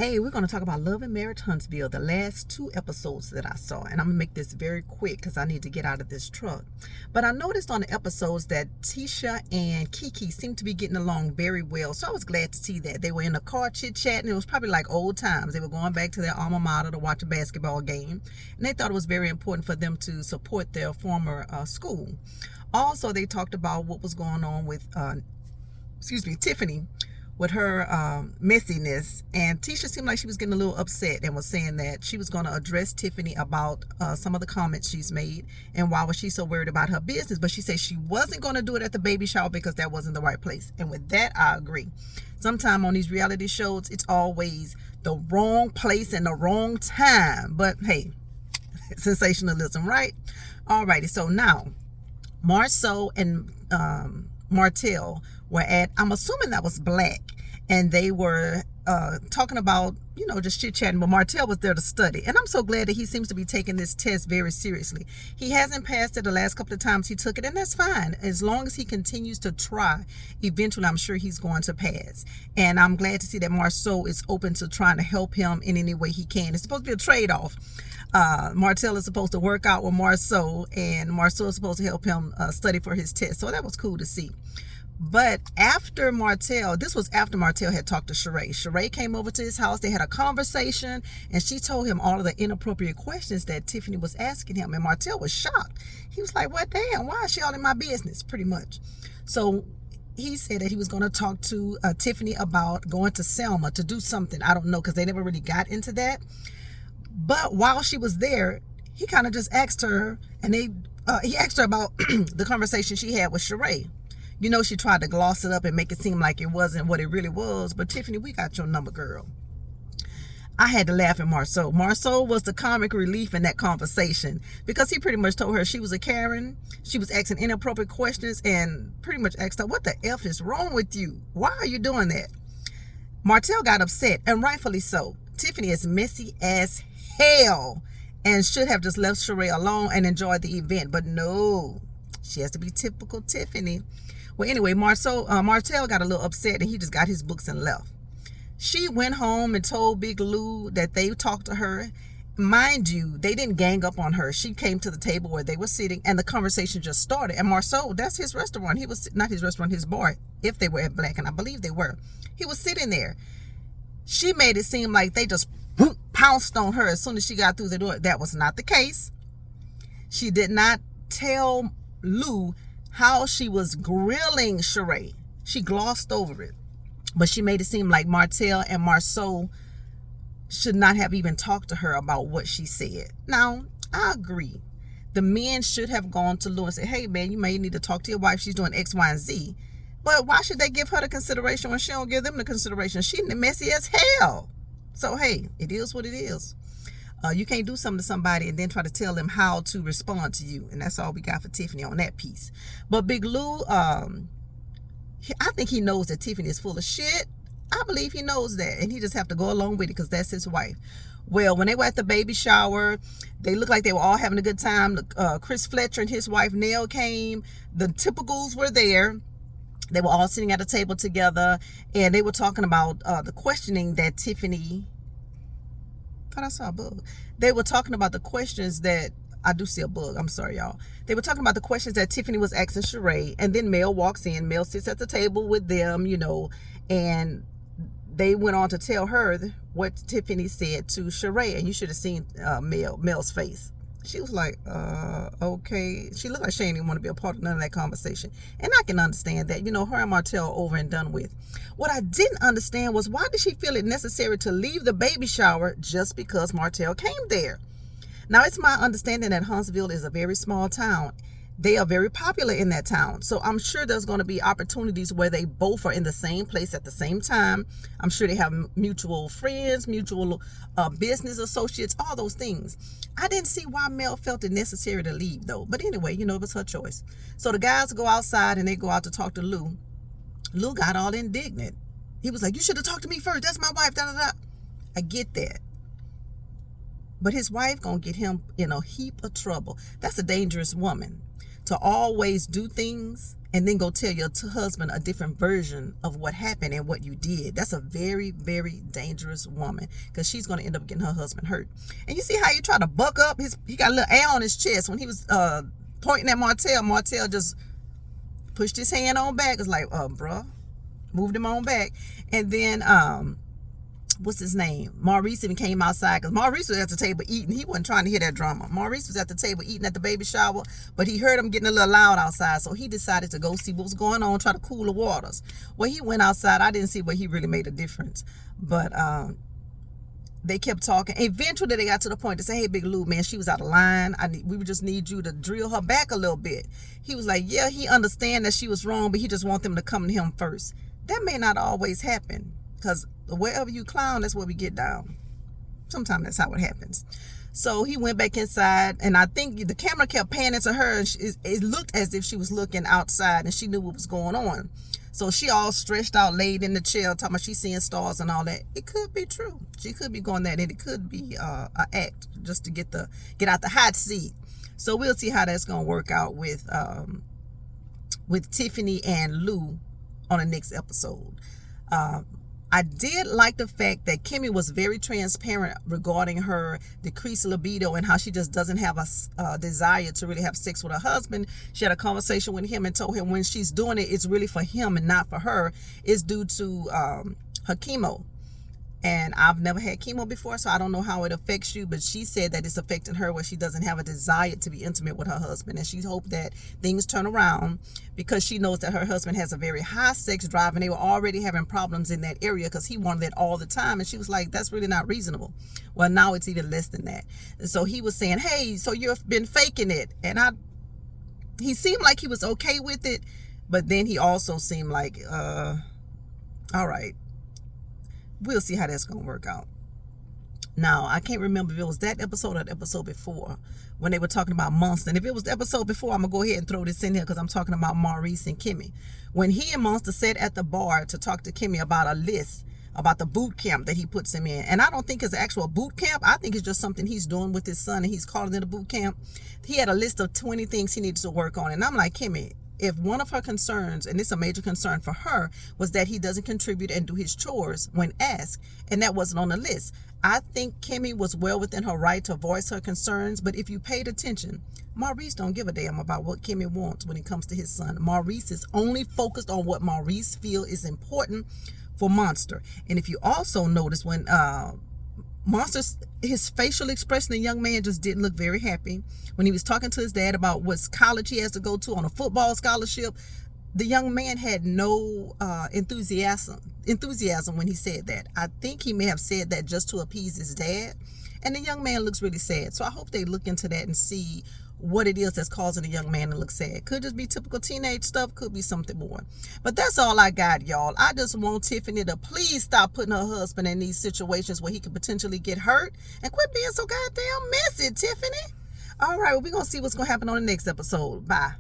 Hey, we're going to talk about Love and Marriage Huntsville, the last 2 episodes that I saw. And I'm going to make this very quick because I need to get out of this truck. But I noticed on the episodes that Tisha and Kiki seemed to be getting along very well. So I was glad to see that. They were in the car chit-chatting. It was probably like old times. They were going back to their alma mater to watch a basketball game. And they thought it was very important for them to support their former school. Also, they talked about what was going on with, Tiffany, with her messiness, and Tisha seemed like she was getting a little upset and was saying that she was going to address Tiffany about some of the comments she's made and why was she so worried about her business. But she said she wasn't going to do it at the baby shower because that wasn't the right place. And with that, I agree. Sometime on these reality shows, it's always the wrong place and the wrong time. But hey, sensationalism, right? Alrighty, so now Marceau and Martel were at, I'm assuming that was Black, and they were talking about, just chit-chatting, but Martel was there to study. And I'm so glad that he seems to be taking this test very seriously. He hasn't passed it the last couple of times he took it, and that's fine. As long as he continues to try, eventually I'm sure he's going to pass. And I'm glad to see that Marceau is open to trying to help him in any way he can. It's supposed to be a trade-off. Martel is supposed to work out with Marceau, and Marceau is supposed to help him study for his test. So that was cool to see. But after Martel, this was after Martel had talked to Sheree. Sheree came over to his house. They had a conversation, and she told him all of the inappropriate questions that Tiffany was asking him. And Martel was shocked. He was like, "What, damn, why is she all in my business?" Pretty much. So he said that he was going to talk to Tiffany about going to Selma to do something. I don't know, because they never really got into that. But while she was there, he kind of just asked her, and he asked her about the conversation she had with Sheree. She tried to gloss it up and make it seem like it wasn't what it really was. But Tiffany, we got your number, girl. I had to laugh at Marceau. Marceau was the comic relief in that conversation because he pretty much told her she was a Karen. She was asking inappropriate questions and pretty much asked her, "What the F is wrong with you? Why are you doing that?" Martel got upset, and rightfully so. Tiffany is messy as hell and should have just left Sheree alone and enjoyed the event. But no, she has to be typical Tiffany. Well, anyway, Martel got a little upset, and he just got his books and left. She went home and told Big Lou that they talked to her. Mind you, they didn't gang up on her. She came to the table where they were sitting, and the conversation just started. And Marceau, that's his restaurant. He was not his restaurant, his bar, if they were at Black, and I believe they were. He was sitting there. She made it seem like they just pounced on her as soon as she got through the door. That was not the case. She did not tell Lou how she was grilling Sheree. She glossed over it. But she made it seem like Martel and Marceau should not have even talked to her about what she said. Now, I agree. The men should have gone to Lou and said, "Hey, man, you may need to talk to your wife. She's doing X, Y, and Z." But why should they give her the consideration when she don't give them the consideration? She's messy as hell. So, hey, it is what it is. You can't do something to somebody and then try to tell them how to respond to you. And that's all we got for Tiffany on that piece. But Big Lou, I think he knows that Tiffany is full of shit. I believe he knows that. And he just have to go along with it because that's his wife. Well, when they were at the baby shower, they looked like they were all having a good time. Chris Fletcher and his wife, Nell, came. The typicals were there. They were all sitting at a table together. And they were talking about the questioning that Tiffany... I saw a bug. They were talking about the questions that I do see a bug. I'm sorry, y'all. They were talking about the questions that Tiffany was asking Sheree, and then Mel walks in. Mel sits at the table with them, and they went on to tell her what Tiffany said to Sheree, and you should have seen Mel's face. She was like, okay. She looked like she didn't even want to be a part of none of that conversation. And I can understand that. Her and Martel are over and done with. What I didn't understand was, why did she feel it necessary to leave the baby shower just because Martel came there? Now, it's my understanding that Huntsville is a very small town. They are very popular in that town. So I'm sure there's going to be opportunities where they both are in the same place at the same time. I'm sure they have mutual friends, mutual business associates, all those things. I didn't see why Mel felt it necessary to leave, though. But anyway, it was her choice. So the guys go outside and they go out to talk to Lou. Lou got all indignant. He was like, "You should have talked to me first. That's my wife, da da da." I get that. But his wife gonna get him in a heap of trouble. That's a dangerous woman. To always do things and then go tell your husband a different version of what happened and what you did. That's a very, very dangerous woman, because she's going to end up getting her husband hurt. And you see how he tried to buck up? He got a little air on his chest when he was pointing at Martel. Martel just pushed his hand on back. It's like, bruh, moved him on back. And then what's his name? Maurice even came outside, because Maurice was at the table eating. He wasn't trying to hear that drama. Maurice was at the table eating at the baby shower, but he heard him getting a little loud outside, so he decided to go see what was going on, try to cool the waters. Well, he went outside. I didn't see where he really made a difference, but they kept talking. Eventually, they got to the point to say, hey, Big Lou, man, she was out of line. We just need you to drill her back a little bit. He was like, yeah, he understands that she was wrong, but he just wants them to come to him first. That may not always happen, because wherever you clown, that's where we get down. Sometimes that's how it happens. So he went back inside, and I think the camera kept panning to her, and it looked as if she was looking outside, and she knew what was going on. So she all stretched out, laid in the chair, talking about she's seeing stars and all that. It could be true. She could be going that, and it could be an act just to get out the hot seat. So we'll see how that's going to work out with Tiffany and Lou on the next episode. I did like the fact that Kimmy was very transparent regarding her decreased libido and how she just doesn't have a desire to really have sex with her husband. She had a conversation with him and told him when she's doing it, it's really for him and not for her. It's due to her chemo. And I've never had chemo before, so I don't know how it affects you, but she said that it's affecting her where she doesn't have a desire to be intimate with her husband. And she hoped that things turn around, because she knows that her husband has a very high sex drive, and they were already having problems in that area because he wanted it all the time. And she was like, that's really not reasonable. Well, now it's even less than that. And so he was saying, hey, so you've been faking it. And he seemed like he was okay with it, but then he also seemed like, all right. We'll see how that's going to work out. Now, I can't remember if it was that episode or the episode before when they were talking about Monster. And if it was the episode before, I'm going to go ahead and throw this in here because I'm talking about Maurice and Kimmy. When he and Monster sat at the bar to talk to Kimmy about a list, about the boot camp that he puts him in. And I don't think it's an actual boot camp. I think it's just something he's doing with his son, and he's calling it a boot camp. He had a list of 20 things he needs to work on. And I'm like, Kimmy, if one of her concerns, and it's a major concern for her, was that he doesn't contribute and do his chores when asked, and that wasn't on the list, I think Kimmy was well within her right to voice her concerns. But if you paid attention, Maurice don't give a damn about what Kimmy wants when it comes to his son. Maurice is only focused on what Maurice feels is important for Monster. And if you also notice, when Monster's, his facial expression, the young man just didn't look very happy. When he was talking to his dad about what college he has to go to on a football scholarship, the young man had no enthusiasm when he said that. I think he may have said that just to appease his dad. And the young man looks really sad. So I hope they look into that and see what it is that's causing the young man to look sad. Could just be typical teenage stuff, could be something more. But that's all I got, y'all. I just want Tiffany to please stop putting her husband in these situations where he could potentially get hurt, and quit being so goddamn messy, Tiffany. All right, well, we're going to see what's going to happen on the next episode. Bye.